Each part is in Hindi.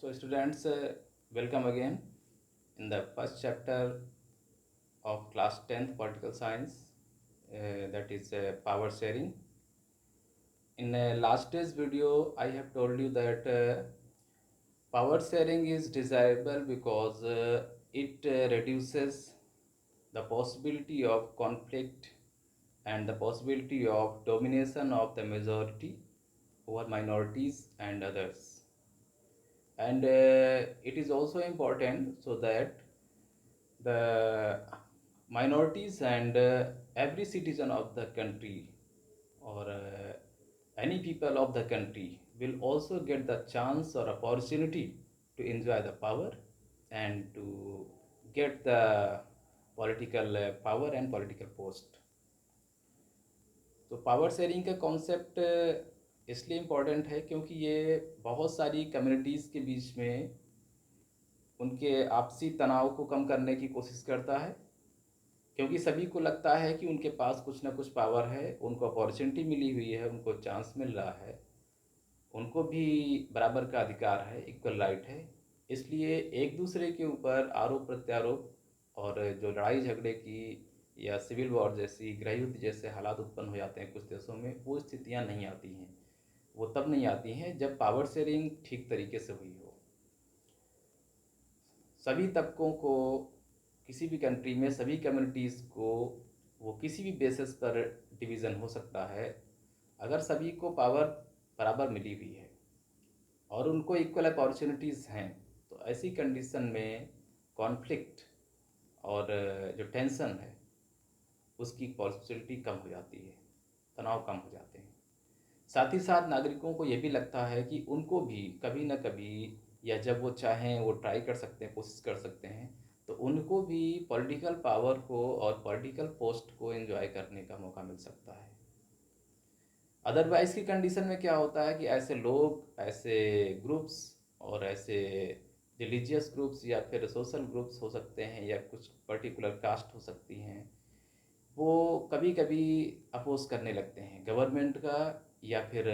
So, students, welcome again in the first chapter of class 10th political science, that is power sharing. In last day's video, I have told you that power sharing is desirable because it reduces the possibility of conflict and the possibility of domination of the majority over minorities and others. And it is also important so that the minorities and every citizen of the country or any people of the country will also get the chance or opportunity to enjoy the power and to get the political power and political post. तो पावर शेयरिंग का कॉन्सेप्ट इसलिए इम्पोर्टेंट है क्योंकि ये बहुत सारी कम्युनिटीज़ के बीच में उनके आपसी तनाव को कम करने की कोशिश करता है, क्योंकि सभी को लगता है कि उनके पास कुछ ना कुछ पावर है, उनको अपॉर्चुनिटी मिली हुई है, उनको चांस मिल रहा है, उनको भी बराबर का अधिकार है, इक्वल राइट है। इसलिए एक दूसरे के ऊपर आरोप प्रत्यारोप और जो लड़ाई झगड़े की या सिविल वॉर जैसी गृहयुद्ध जैसे हालात उत्पन्न हो जाते हैं कुछ देशों में, वो स्थितियां नहीं आती हैं। वो तब नहीं आती हैं जब पावर शेयरिंग ठीक तरीके से हुई हो। सभी तबकों को किसी भी कंट्री में सभी कम्युनिटीज़ को वो किसी भी बेसिस पर डिवीज़न हो सकता है अगर सभी को पावर बराबर मिली हुई है और उनको इक्वल अपॉर्चुनिटीज़ हैं। तो ऐसी कंडीशन में कॉन्फ्लिक्ट और जो टेंशन है उसकी पॉसिबिलिटी कम हो जाती है, तनाव कम हो जाते हैं। साथ ही साथ नागरिकों को ये भी लगता है कि उनको भी कभी ना कभी या जब वो चाहें वो ट्राई कर सकते हैं, कोशिश कर सकते हैं, तो उनको भी पॉलिटिकल पावर को और पॉलिटिकल पोस्ट को एंजॉय करने का मौका मिल सकता है। अदरवाइज की कंडीशन में क्या होता है कि ऐसे लोग, ऐसे ग्रुप्स और ऐसे रिलीजियस ग्रुप्स या फिर सोशल ग्रुप्स हो सकते हैं या कुछ पर्टिकुलर कास्ट हो सकती हैं, वो कभी कभी अपोज करने लगते हैं गवर्नमेंट का, या फिर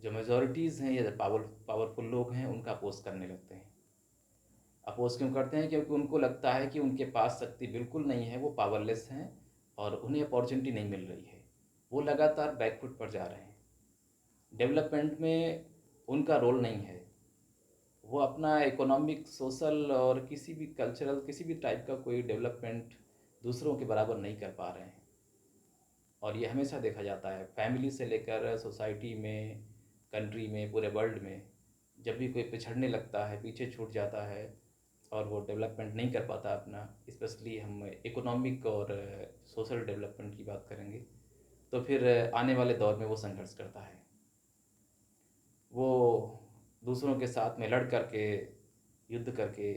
जो मेजॉरिटीज़ हैं या पावरफुल लोग हैं उनका अपोज करने लगते हैं। अपोज क्यों करते हैं? क्योंकि उनको लगता है कि उनके पास शक्ति बिल्कुल नहीं है, वो पावरलेस हैं और उन्हें अपॉर्चुनिटी नहीं मिल रही है, वो लगातार बैकफुट पर जा रहे हैं, डेवलपमेंट में उनका रोल नहीं है, वो अपना इकोनॉमिक, सोशल और किसी भी कल्चरल, किसी भी टाइप का कोई डेवलपमेंट दूसरों के बराबर नहीं कर पा रहे हैं। और ये हमेशा देखा जाता है, फैमिली से लेकर सोसाइटी में, कंट्री में, पूरे वर्ल्ड में, जब भी कोई पिछड़ने लगता है, पीछे छूट जाता है और वो डेवलपमेंट नहीं कर पाता अपना, स्पेशली हम इकोनॉमिक और सोशल डेवलपमेंट की बात करेंगे, तो फिर आने वाले दौर में वो संघर्ष करता है, वो दूसरों के साथ में लड़ करके, युद्ध करके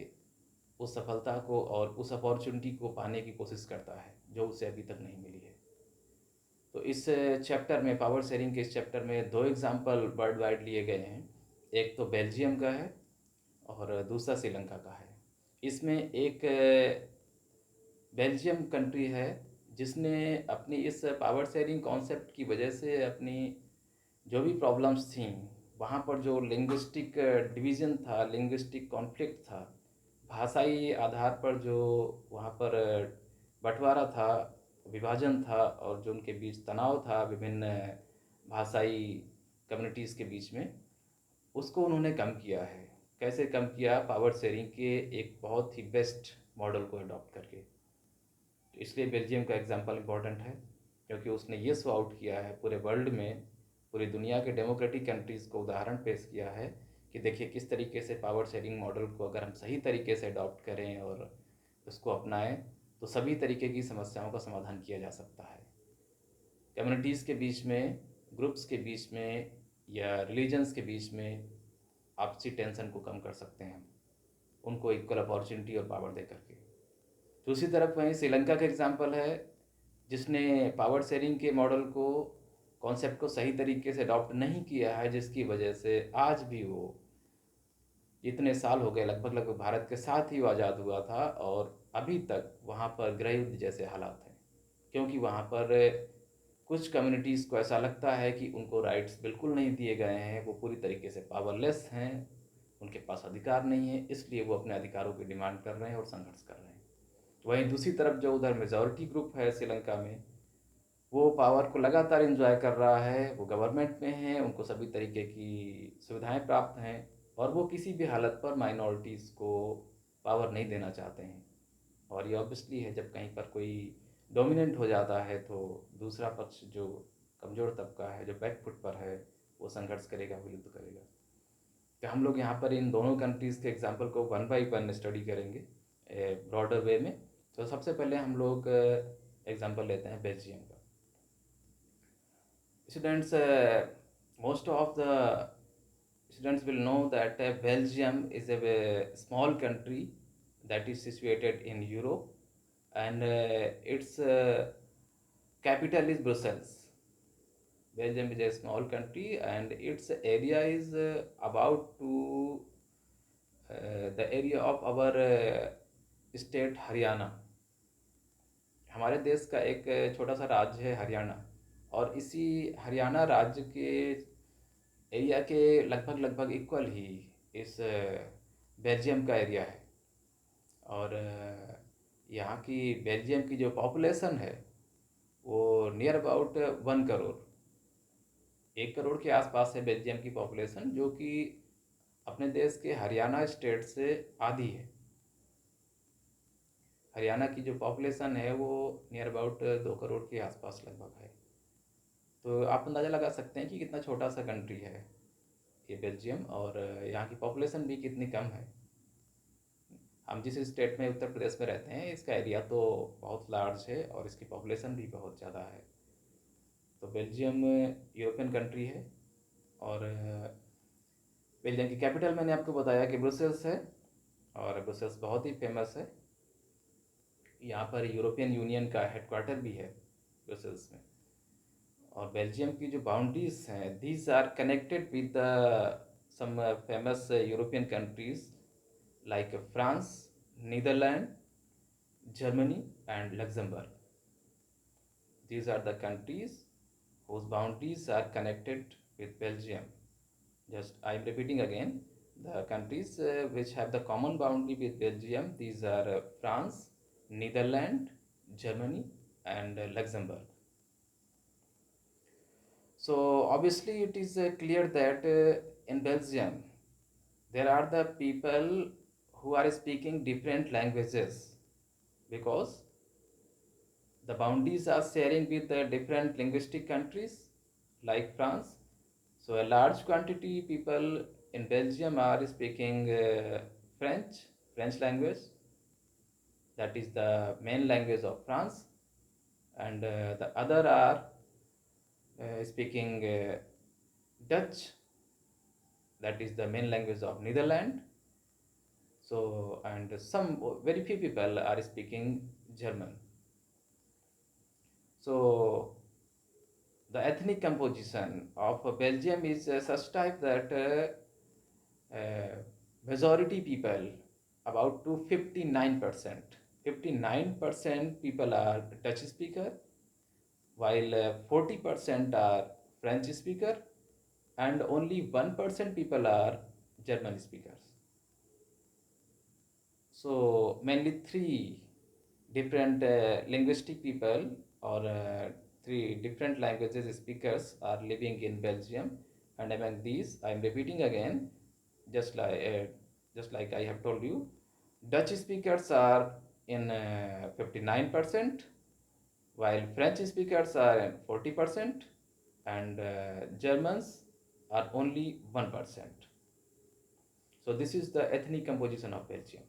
उस सफलता को और उस अपॉर्चुनिटी को पाने की कोशिश करता है जो उसे अभी तक नहीं मिली है। तो इस चैप्टर में, पावर शेयरिंग के इस चैप्टर में 2 एग्जाम्पल वर्ल्ड वाइड लिए गए हैं। एक तो बेल्जियम का है और दूसरा श्रीलंका का है। इसमें एक बेल्जियम कंट्री है जिसने अपनी इस पावर शेयरिंग कॉन्सेप्ट की वजह से अपनी जो भी प्रॉब्लम्स थी, वहाँ पर जो लिंग्विस्टिक डिवीज़न था, लिंग्विस्टिक कॉन्फ्लिक्ट था, भाषाई आधार पर जो वहाँ पर बंटवारा था, विभाजन था और जो उनके बीच तनाव था विभिन्न भाषाई कम्युनिटीज़ के बीच में, उसको उन्होंने कम किया है। कैसे कम किया? पावर शेयरिंग के एक बहुत ही बेस्ट मॉडल को अडॉप्ट करके। तो इसलिए बेल्जियम का एग्जांपल इम्पॉर्टेंट है क्योंकि उसने ये शो आउट किया है पूरे वर्ल्ड में, पूरी दुनिया के डेमोक्रेटिक कंट्रीज़ को उदाहरण पेश किया है कि देखिए किस तरीके से पावर शेयरिंग मॉडल को अगर हम सही तरीके से अडॉप्ट करें और उसको अपनाएं तो सभी तरीके की समस्याओं का समाधान किया जा सकता है। कम्युनिटीज़ के बीच में, ग्रुप्स के बीच में या रिलीजन्स के बीच में आपसी टेंशन को कम कर सकते हैं हम, उनको इक्वल अपॉर्चुनिटी और पावर दे करके। दूसरी तरफ वहीं श्रीलंका का एग्जांपल है जिसने पावर शेयरिंग के मॉडल को, कॉन्सेप्ट को सही तरीके से अडॉप्ट नहीं किया है, जिसकी वजह से आज भी वो, इतने साल हो गए, लगभग लगभग भारत के साथ ही वो आज़ाद हुआ था और अभी तक वहाँ पर गृहयुद्ध जैसे हालात हैं, क्योंकि वहाँ पर कुछ कम्युनिटीज़ को ऐसा लगता है कि उनको राइट्स बिल्कुल नहीं दिए गए हैं, वो पूरी तरीके से पावरलेस हैं उनके पास अधिकार नहीं है, इसलिए वो अपने अधिकारों की डिमांड कर रहे हैं और संघर्ष कर रहे हैं। वहीं दूसरी तरफ जो उधर मेजॉरिटी ग्रुप है श्रीलंका में, वो पावर को लगातार एंजॉय कर रहा है, वो गवर्नमेंट में है, उनको सभी तरीके की सुविधाएं प्राप्त हैं और वो किसी भी हालत पर माइनॉरिटीज़ को पावर नहीं देना चाहते हैं। और ये ऑब्वियसली है, जब कहीं पर कोई डोमिनेंट हो जाता है तो दूसरा पक्ष जो कमज़ोर तबका है, जो बैक फुट पर है, वो संघर्ष करेगा, विरुद्ध करेगा। तो हम लोग यहाँ पर इन दोनों कंट्रीज़ के एग्जाम्पल को वन बाई वन स्टडी करेंगे ब्रॉडर वे में। तो सबसे पहले हम लोग एग्जाम्पल लेते हैं बेल्जियम का। Students, most of the students will know that Belgium is a small country that is situated in Europe, and its capital is Brussels. Belgium is a small country, and its area is about to the area of our state Haryana. हमारे देश का एक छोटा सा राज्य है हरियाणा, और इसी हरियाणा राज्य के एरिया के लगभग लगभग इक्वल ही इस बेल्जियम का एरिया है। और यहाँ की बेल्जियम की जो पॉपुलेशन है वो नियर अबाउट 1 करोड़, 1 करोड़ के आसपास है बेल्जियम की पॉपुलेशन, जो कि अपने देश के हरियाणा स्टेट से आधी है। हरियाणा की जो पॉपुलेशन है वो नियर अबाउट 2 करोड़ के आसपास लगभग है। तो आप अंदाज़ा लगा सकते हैं कि कितना छोटा सा कंट्री है ये बेल्जियम, और यहाँ की पॉपुलेशन भी कितनी कम है। हम जिस स्टेट में उत्तर प्रदेश में रहते हैं, इसका एरिया तो बहुत लार्ज है और इसकी पॉपुलेशन भी बहुत ज़्यादा है। तो बेल्जियम यूरोपियन कंट्री है, और बेल्जियम की कैपिटल मैंने आपको बताया कि ब्रुसेल्स है, और ब्रुसेल्स बहुत ही फेमस है। यहाँ पर यूरोपियन यूनियन का हेडक्वार्टर भी है ब्रुसेल्स में। और बेल्जियम की जो बाउंड्रीज हैं, these are connected with some famous European countries like France, Netherlands, Germany and Luxembourg. These are the countries whose boundaries are connected with Belgium. Just I am repeating again, the countries which have the common boundary with Belgium, these are France, Netherlands, Germany and Luxembourg. So obviously it is clear that in Belgium there are the people who are speaking different languages, because the boundaries are sharing with different linguistic countries like France. So a large quantity people in Belgium are speaking French language. That is the main language of France, and the other are speaking Dutch. That is the main language of Netherlands. So, and some very few people are speaking German. So the ethnic composition of Belgium is such type that majority people, about to 59%, 59% people are Dutch speaker, while 40% are French speaker, and only 1% people are German speakers. So mainly three different linguistic people, or three different languages speakers are living in Belgium, and among these, I am repeating again, just like I have told you, Dutch speakers are in 59%, while French speakers are in 40%, and Germans are only 1%. So this is the ethnic composition of Belgium.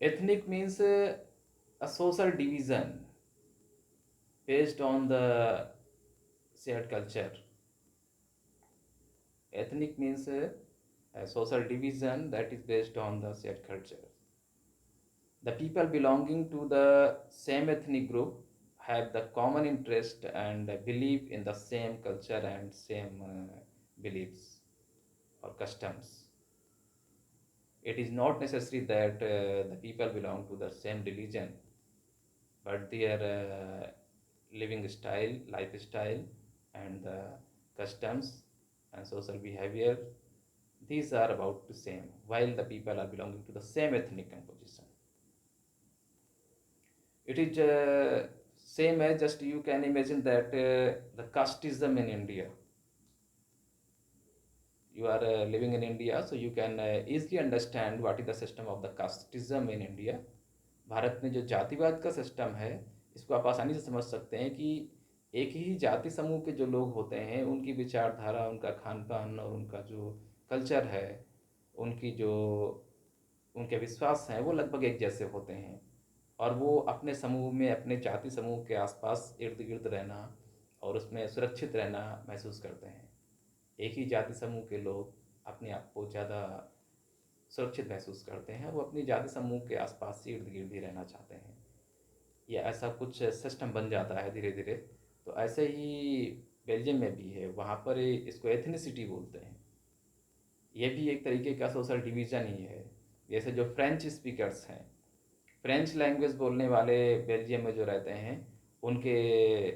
Ethnic means a social division based on the shared culture. Ethnic means a social division that is based on the shared culture. The people belonging to the same ethnic group have the common interest and believe in the same culture and same beliefs or customs. It is not necessary that the people belong to the same religion, but their living style, lifestyle, and the customs and social behavior, these are about the same, while the people are belonging to the same ethnic composition. It is same as, just you can imagine that the casteism in India. You are living in India, so you can easily understand what is the system of the casteism in India. Bharat में जो जातिवाद का सिस्टम है, इसको आप आसानी से समझ सकते हैं कि एक ही जाति समूह के जो लोग होते हैं, उनकी विचारधारा, उनका खान पान और उनका जो कल्चर है, उनकी जो उनके विश्वास हैं, वो लगभग एक जैसे होते हैं। और वो अपने समूह में, अपने जाति समूह के आसपास इर्द गिर्द रहना और उसमें सुरक्षित रहना महसूस करते हैं। एक ही जाति समूह के लोग अपने आप को ज़्यादा सुरक्षित महसूस करते हैं, वो अपनी जाति समूह के आसपास ही इर्द गिर्द ही रहना चाहते हैं, या ऐसा कुछ सिस्टम बन जाता है धीरे धीरे। तो ऐसे ही बेल्जियम में भी है, वहाँ पर इसको एथनिसिटी बोलते हैं। ये भी एक तरीके का सोशल डिवीज़न ही है। जैसे जो फ्रेंच स्पीकर्स हैं, फ्रेंच लैंग्वेज बोलने वाले बेल्जियम में जो रहते हैं, उनके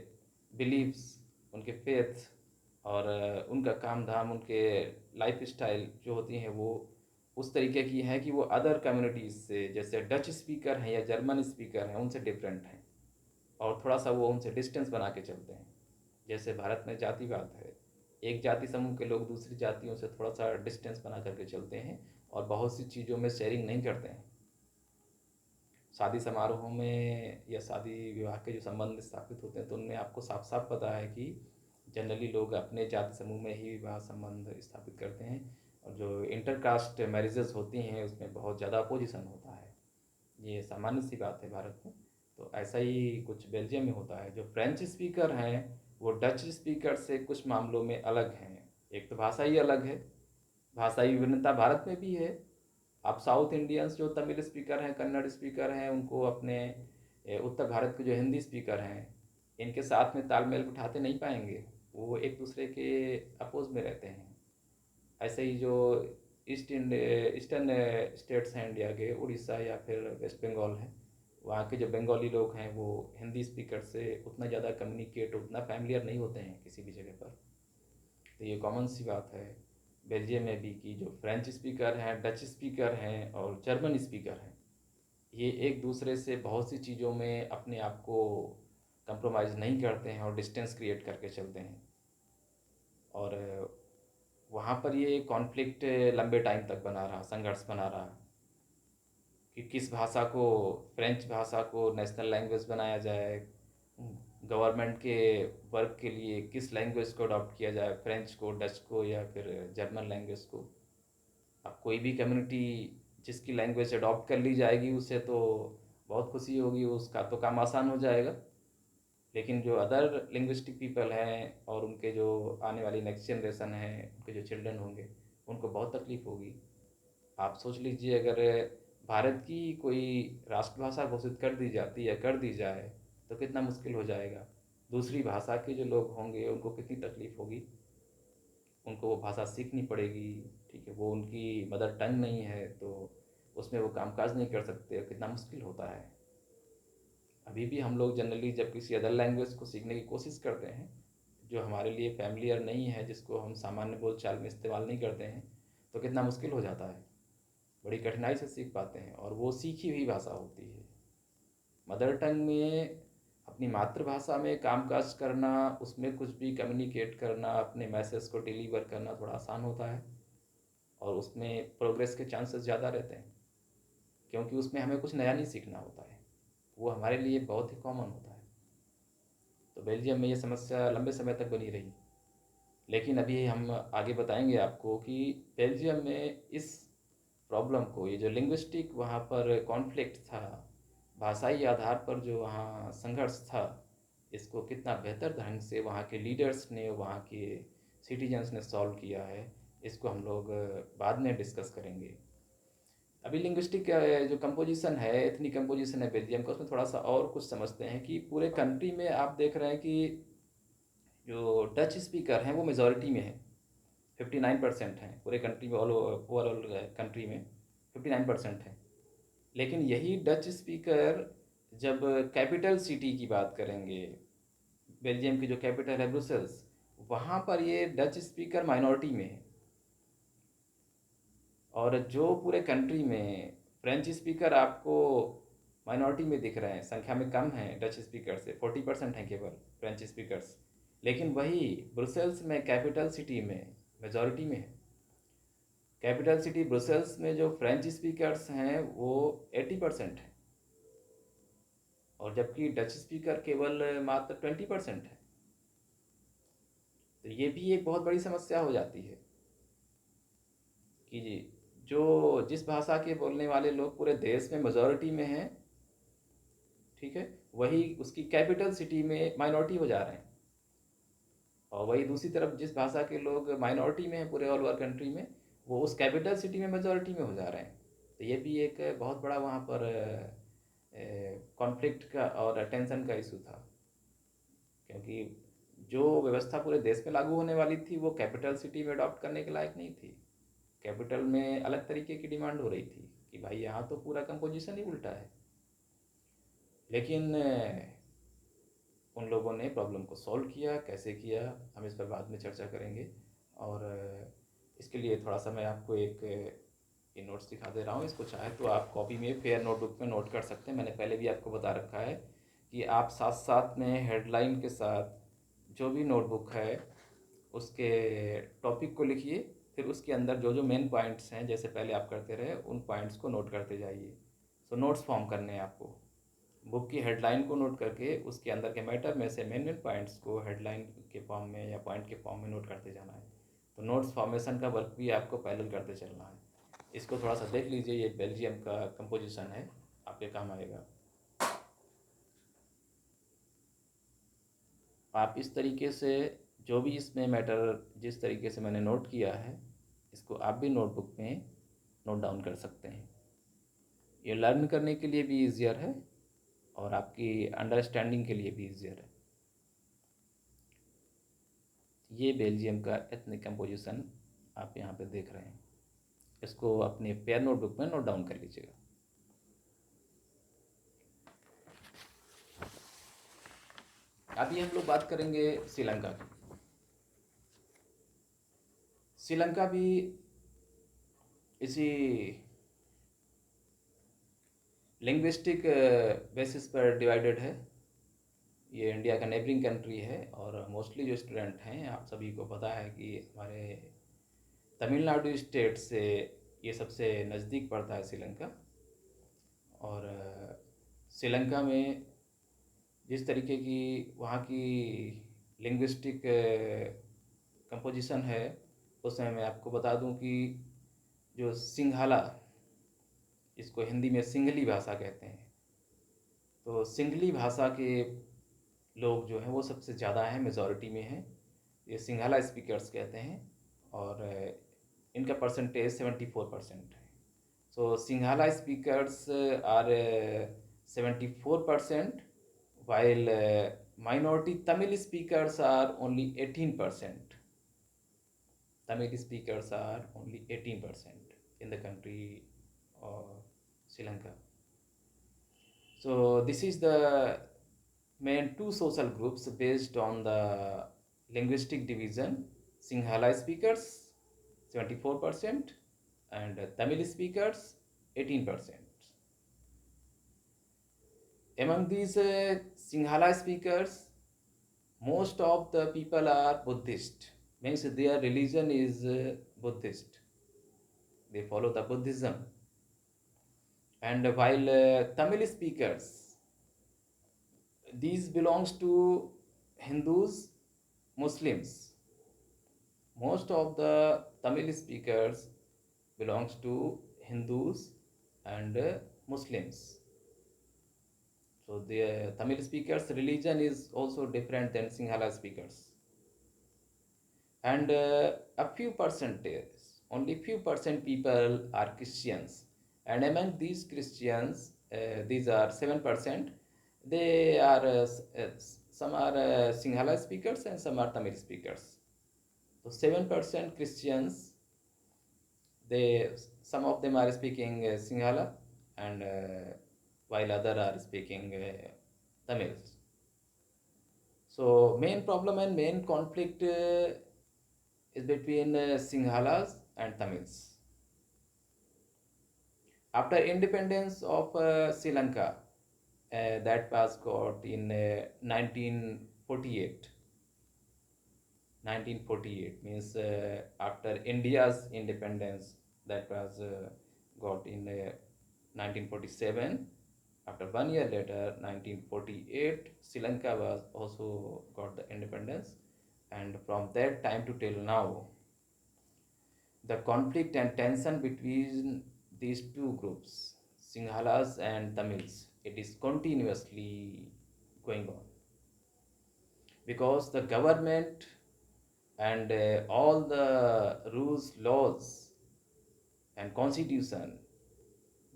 बिलीव्स, उनके फेथ और उनका काम धाम, उनके लाइफ स्टाइल जो होती हैं, वो उस तरीके की हैं कि वो अदर कम्युनिटीज़ से, जैसे डच स्पीकर हैं या जर्मन स्पीकर हैं, उनसे डिफरेंट हैं और थोड़ा सा वो उनसे डिस्टेंस बना के चलते हैं। जैसे भारत में जातिवाद है, एक जाति समूह के लोग दूसरी जातियों से थोड़ा सा डिस्टेंस बना करके चलते हैं और बहुत सी चीज़ों में शेयरिंग नहीं करते हैं। शादी समारोहों में या शादी विवाह के जो संबंध स्थापित होते हैं, तो उनमें आपको साफ साफ पता है कि जनरली लोग अपने जाति समूह में ही विवाह संबंध स्थापित करते हैं, और जो इंटरकास्ट मैरिजेस होती हैं उसमें बहुत ज़्यादा अपोजिशन होता है। ये सामान्य सी बात है भारत में। तो ऐसा ही कुछ बेल्जियम में होता है। जो फ्रेंच स्पीकर हैं, वो डच स्पीकर से कुछ मामलों में अलग हैं। एक तो भाषा ही अलग है, भाषाई विभिन्नता भारत में भी है। आप साउथ इंडियंस जो तमिल स्पीकर हैं, कन्नड़ स्पीकर हैं, उनको अपने उत्तर भारत के जो हिंदी स्पीकर हैं, इनके साथ में तालमेल बिठाते नहीं पाएंगे, वो एक दूसरे के अपोज में रहते हैं। ऐसे ही जो ईस्टर्न स्टेट्स हैं इंडिया के, उड़ीसा या फिर वेस्ट बंगाल है, वहाँ के जो बंगाली लोग हैं, वो हिंदी स्पीकर से उतना ज़्यादा कम्युनिकेट, उतना फैमिलियर नहीं होते हैं किसी भी जगह पर। तो ये कॉमन सी बात है बेल्जियम में भी कि जो फ्रेंच स्पीकर हैं, डच स्पीकर हैं और जर्मन स्पीकर हैं, ये एक दूसरे से बहुत सी चीज़ों में अपने आप को कंप्रोमाइज़ नहीं करते हैं और डिस्टेंस क्रिएट करके चलते हैं। और वहाँ पर ये कॉन्फ्लिक्ट लंबे टाइम तक बना रहा, संघर्ष बना रहा कि किस भाषा को, फ्रेंच भाषा को नेशनल लैंग्वेज बनाया जाए, गवर्नमेंट के वर्क के लिए किस लैंग्वेज को अडॉप्ट किया जाए, फ्रेंच को, डच को या फिर जर्मन लैंग्वेज को। अब कोई भी कम्युनिटी जिसकी लैंग्वेज अडॉप्ट कर ली जाएगी, उसे तो बहुत खुशी होगी, उसका तो काम आसान हो जाएगा। लेकिन जो अदर लिंग्विस्टिक पीपल हैं और उनके जो आने वाली नेक्स्ट जनरेशन है, उनके जो चिल्ड्रन होंगे, उनको बहुत तकलीफ़ होगी। आप सोच लीजिए, अगर भारत की कोई राष्ट्रभाषा घोषित कर दी जाती या कर दी जाए, तो कितना मुश्किल हो जाएगा। दूसरी भाषा के जो लोग होंगे, उनको कितनी तकलीफ़ होगी, उनको वो भाषा सीखनी पड़ेगी। ठीक है, वो उनकी मदर टंग नहीं है, तो उसमें वो कामकाज नहीं कर सकते, कितना मुश्किल होता है। अभी भी हम लोग जनरली जब किसी अदर लैंग्वेज को सीखने की कोशिश करते हैं, जो हमारे लिए फैमिलियर नहीं है, जिसको हम सामान्य बोलचाल में इस्तेमाल नहीं करते हैं, तो कितना मुश्किल हो जाता है। बड़ी कठिनाई से सीख पाते हैं, और वो सीखी हुई भाषा होती है। मदर टंग में, अपनी मातृभाषा में कामकाज करना, उसमें कुछ भी कम्युनिकेट करना, अपने मैसेज को डिलीवर करना थोड़ा आसान होता है, और उसमें प्रोग्रेस के चांसेस ज़्यादा रहते हैं, क्योंकि उसमें हमें कुछ नया नहीं सीखना होता है, वो हमारे लिए बहुत ही कॉमन होता है। तो बेल्जियम में ये समस्या लंबे समय तक बनी रही। लेकिन अभी हम आगे बताएंगे आपको कि बेल्जियम में इस प्रॉब्लम को, ये जो लिंग्विस्टिक वहाँ पर कॉन्फ्लिक्ट था, भाषाई आधार पर जो वहाँ संघर्ष था, इसको कितना बेहतर ढंग से वहाँ के लीडर्स ने, वहाँ के सिटीजन्स ने सॉल्व किया है, इसको हम लोग बाद में डिस्कस करेंगे। अभी लिंग्विस्टिक जो कंपोजिशन है, इतनी कंपोजिशन है बेल्जियम का, उसमें थोड़ा सा और कुछ समझते हैं कि पूरे कंट्री में आप देख रहे हैं कि जो डच स्पीकर हैं वो मेजॉरिटी में है, 59% हैं पूरे कंट्री में, ओवरऑल कंट्री में 59% है। लेकिन यही डच स्पीकर जब कैपिटल सिटी की बात करेंगे, बेल्जियम की जो कैपिटल है ब्रुसेल्स, वहाँ पर ये डच स्पीकर माइनॉरिटी में है, और जो पूरे कंट्री में फ्रेंच स्पीकर आपको माइनॉरिटी में दिख रहे हैं, संख्या में कम हैं डच स्पीकर से, 40% हैं केवल फ्रेंच स्पीकर्स। लेकिन वही ब्रुसेल्स में, कैपिटल सिटी में, मेजॉरिटी में है। कैपिटल सिटी ब्रुसेल्स में जो फ्रेंच स्पीकर्स हैं वो 80% हैं, और जबकि डच स्पीकर केवल मात्र 20% है। तो ये भी एक बहुत बड़ी समस्या हो जाती है कि जो जिस भाषा के बोलने वाले लोग पूरे देश में मेजॉरिटी में हैं, ठीक है, वही उसकी कैपिटल सिटी में माइनॉरिटी हो जा रहे हैं, और वही दूसरी तरफ जिस भाषा के लोग माइनॉरिटी में हैं पूरे ऑल ओवर कंट्री में, वो उस कैपिटल सिटी में मेजॉरिटी में हो जा रहे हैं। तो ये भी एक बहुत बड़ा वहाँ पर कॉन्फ्लिक्ट का और टेंशन का इशू था, क्योंकि जो व्यवस्था पूरे देश में लागू होने वाली थी वो कैपिटल सिटी में अडॉप्ट करने के लायक नहीं थी। कैपिटल में अलग तरीके की डिमांड हो रही थी कि भाई यहाँ तो पूरा कंपोजिशन ही उल्टा है। लेकिन उन लोगों ने प्रॉब्लम को सॉल्व किया, कैसे किया हम इस पर बाद में चर्चा करेंगे। और इसके लिए थोड़ा सा मैं आपको एक ये नोट्स दिखा दे रहा हूँ। इसको चाहे तो आप कॉपी में, फेयर नोटबुक में नोट कर सकते हैं। मैंने पहले भी आपको बता रखा है कि आप साथ साथ में हेडलाइन के साथ जो भी नोटबुक है उसके टॉपिक को लिखिए, फिर उसके अंदर जो जो मेन पॉइंट्स हैं जैसे पहले आप करते रहे उन पॉइंट्स को नोट करते जाइए। सो नोट्स फॉर्म करने हैं आपको। बुक की हेडलाइन को नोट करके उसके अंदर के मैटर में से मेन मेन पॉइंट्स को हेडलाइन के फॉर्म में या पॉइंट के फॉर्म में नोट करते जाना है। तो नोट्स फॉर्मेशन का वर्क भी आपको पैरेलल करते चलना है। इसको थोड़ा सा देख लीजिए, ये बेल्जियम का कंपोजिशन है, आपके काम आएगा। आप इस तरीके से जो भी इसमें मैटर जिस तरीके से मैंने नोट किया है, इसको आप भी नोटबुक में नोट डाउन कर सकते हैं। ये लर्न करने के लिए भी ईजियर है और आपकी अंडरस्टैंडिंग के लिए भी ईजियर है। ये बेल्जियम का एथनिक कंपोजिशन आप यहाँ पे देख रहे हैं। इसको अपने पेयर नोटबुक में नोट डाउन कर लीजिएगा। अभी हम लोग बात करेंगे श्रीलंका की। श्रीलंका भी इसी लिंग्विस्टिक बेसिस पर डिवाइडेड है। ये इंडिया का नेबरिंग कंट्री है, और मोस्टली जो स्टूडेंट हैं आप सभी को पता है कि हमारे तमिलनाडु स्टेट से ये सबसे नज़दीक पड़ता है श्रीलंका। और श्रीलंका में जिस तरीके की वहाँ की लिंग्विस्टिक कंपोजिशन है, उसमें मैं आपको बता दूं कि जो सिंघाला, इसको हिंदी में सिंघली भाषा कहते हैं, तो सिंघली भाषा के लोग जो हैं वो सबसे ज़्यादा हैं, मेजॉरिटी में हैं। ये सिंघाला स्पीकर्स कहते हैं, और इनका परसेंटेज 74% है। So Sinhala speakers are 74%, while minority Tamil speakers are only 18%. Tamil speakers are only 18% in the country of Sri Lanka. So this is the main two social groups based on the linguistic division. Sinhala speakers 74% and Tamil speakers 18%. Among these Sinhala speakers, most of the people are Buddhist, means their religion is Buddhist. They follow the Buddhism. And while Tamil speakers, these belongs to Hindus, Muslims. Most of the Tamil speakers belongs to Hindus and Muslims. So the Tamil speakers' religion is also different than Sinhala speakers. And a few percentage, only few percent people are Christians. And among these Christians, these are 7%. They are some are Sinhala speakers and some are Tamil speakers. So 7% Christians, they some of them are speaking Sinhala, and while other are speaking Tamil. So main problem and main conflict is between Sinhalas and Tamils. After independence of Sri Lanka, that was got in 1948. 1948 means after India's independence, that was got in 1947. After 1 year later, 1948, Sri Lanka was also got the independence, and from that time to till now, the conflict and tension between these two groups, Sinhalas and Tamils, it is continuously going on because the government and all the rules, laws, and constitution,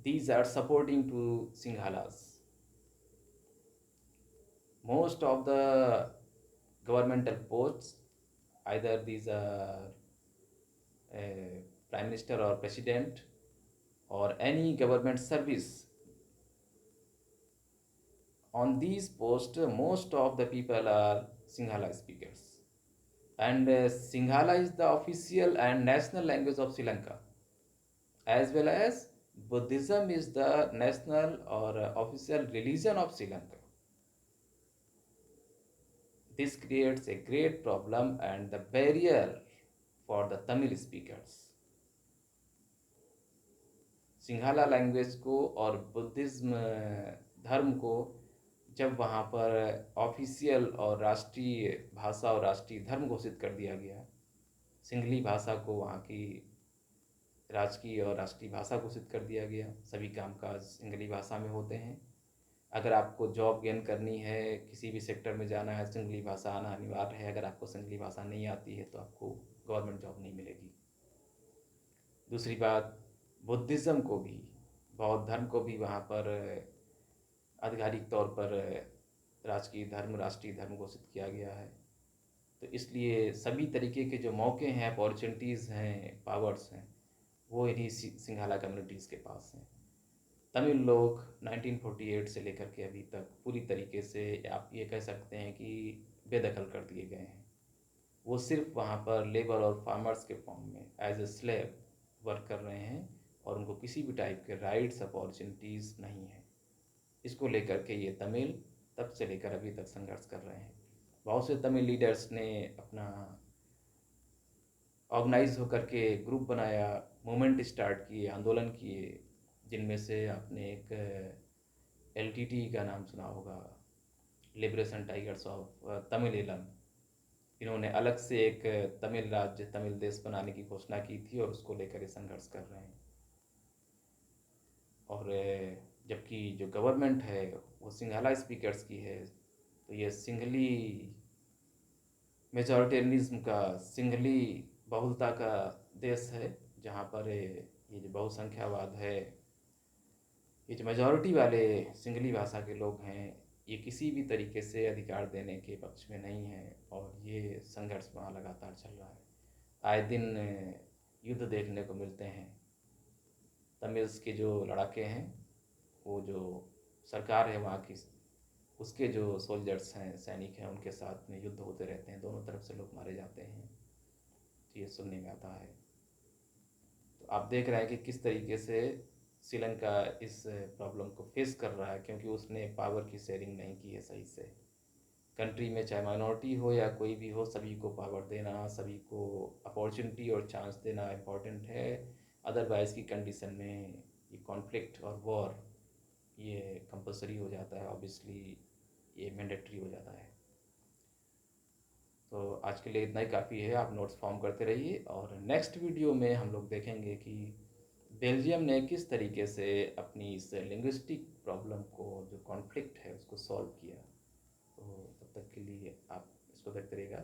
these are supporting to Sinhalas. Most of the governmental posts, either these are prime minister or president or any government service, on these posts, most of the people are Sinhala speakers. And Sinhala is the official and national language of Sri Lanka, as well as Buddhism is the national or official religion of Sri Lanka. This creates a great problem and the barrier for the Tamil speakers. Sinhala language को और बुद्धिज्म धर्म को जब वहाँ पर ऑफिशियल और राष्ट्रीय भाषा और राष्ट्रीय धर्म घोषित कर दिया गया, सिंहली भाषा को वहाँ की राजकीय और राष्ट्रीय भाषा घोषित कर दिया गया, सभी कामकाज सिंहली भाषा में होते हैं। अगर आपको जॉब गेन करनी है, किसी भी सेक्टर में जाना है, सिंहली भाषा आना अनिवार्य है। अगर आपको सिंहली भाषा नहीं आती है तो आपको गवर्नमेंट जॉब नहीं मिलेगी। दूसरी बात, बुद्धिज़्म को भी, बौद्ध धर्म को भी वहाँ पर आधिकारिक तौर पर राजकीय धर्म, राष्ट्रीय धर्म घोषित किया गया है। तो इसलिए सभी तरीके के जो मौके हैं, अपॉर्चुनिटीज़ हैं, पावर्स हैं, वो इन्हीं सिंघाला कम्युनिटीज़ के पास हैं। तमिल लोग 1948 से लेकर के अभी तक पूरी तरीके से आप ये कह सकते हैं कि बेदखल कर दिए गए हैं। वो सिर्फ वहाँ पर लेबर और फार्मर्स के फॉर्म में एज ए स्लेव वर्क कर रहे हैं और उनको किसी भी टाइप के राइट्स, अपॉर्चुनिटीज़ नहीं है। इसको लेकर के ये तमिल तब से लेकर अभी तक संघर्ष कर रहे हैं। बहुत से तमिल लीडर्स ने अपना ऑर्गेनाइज होकर के ग्रुप बनाया, मूवमेंट स्टार्ट किए, आंदोलन किए, जिनमें से आपने एक LTT का नाम सुना होगा, लिबरेशन टाइगर्स ऑफ तमिल। इन्होंने अलग से एक तमिल राज्य, तमिल देश बनाने की घोषणा की थी और उसको लेकर ये संघर्ष कर रहे हैं। और जबकि जो गवर्नमेंट है वो सिंघाला स्पीकर्स की है, तो ये सिंघली मेजॉरिटेरियनिज्म का, सिंघली बहुलता का देश है, जहाँ पर ये जो बहुसंख्यावाद है, ये जो मेजॉरिटी वाले सिंघली भाषा के लोग हैं, ये किसी भी तरीके से अधिकार देने के पक्ष में नहीं है और ये संघर्ष वहाँ लगातार चल रहा है। आए दिन युद्ध देखने को मिलते हैं। तमिल्स के जो लड़ाके हैं, वो जो सरकार है वहाँ की, उसके जो सोल्जर्स हैं, सैनिक हैं, उनके साथ में युद्ध होते रहते हैं, दोनों तरफ से लोग मारे जाते हैं। तो ये सुनने में आता है। तो आप देख रहे हैं कि किस तरीके से श्रीलंका इस प्रॉब्लम को फेस कर रहा है, क्योंकि उसने पावर की शेयरिंग नहीं की है सही से। कंट्री में चाहे माइनॉरिटी हो या कोई भी हो, सभी को पावर देना, सभी को अपॉर्चुनिटी और चांस देना इम्पॉर्टेंट है। अदरवाइज़ की कंडीशन में ये कॉन्फ्लिक्ट और वॉर ये कंपलसरी हो जाता है, ऑब्वियसली ये मैंडेटरी हो जाता है। तो आज के लिए इतना ही काफ़ी है। आप नोट्स फॉर्म करते रहिए और नेक्स्ट वीडियो में हम लोग देखेंगे कि बेल्जियम ने किस तरीके से अपनी इस लिंग्विस्टिक प्रॉब्लम को, जो कॉन्फ्लिक्ट है, उसको सॉल्व किया। तो तब तक के लिए आप इसको देखते रहिएगा।